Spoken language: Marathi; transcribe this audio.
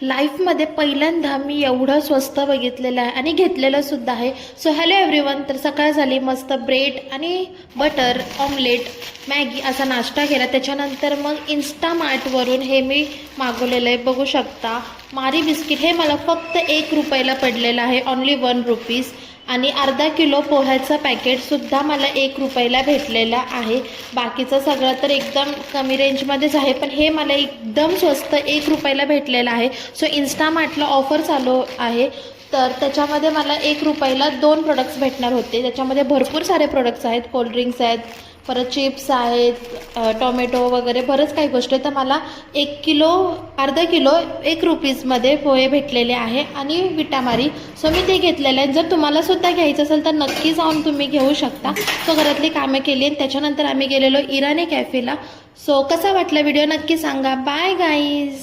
लाईफमध्ये पहिल्यांदा मी एवढं स्वस्त बघितलेलं आहे आणि घेतलेलं सुद्धा आहे. So hello everyone. तर सकाळ झाली, मस्त ब्रेड आणि बटर ऑमलेट मॅगी असा नाश्ता केला. त्याच्यानंतर मग इन्स्टामार्टवरून हे मी मागवलेलं आहे, बघू शकता. मारी बिस्किट हे मला फक्त 1 रुपयाला पडलेलं आहे, ओन्ली 1 रुपीज. आणि अर्धा किलो पोह्याचं पॅकेटसुद्धा मला 1 रुपयाला भेटलेलं आहे. बाकीचं सगळं तर एकदम कमी रेंजमध्येच आहे, पण हे मला एकदम स्वस्त 1 रुपयाला भेटलेलं आहे. सो इन्स्टामार्टला ऑफर चालू आहे, तर त्याच्यामध्ये मला 1 रुपयाला 2 प्रोडक्ट्स भेटणार होते. त्याच्यामध्ये भरपूर सारे प्रोडक्ट्स आहेत, कोल्ड्रिंक्स आहेत, परत चिप्स आहेत, टोमॅटो वगैरे बरंच काही गोष्टी. तर मला 1 किलो अर्धा किलो 1 रुपीजमध्ये पोहे भेटलेले आहे आणि विटामारी. सो मी ते घेतलेलं आहे. जर तुम्हाला सुद्धा घ्यायचं असेल तर नक्की जाऊन तुम्ही घेऊ शकता. सो घरातली कामं केली आणि त्याच्यानंतर आम्ही गेलेलो इराणी कॅफेला. सो कसा वाटला व्हिडिओ नक्की सांगा. Bye guys.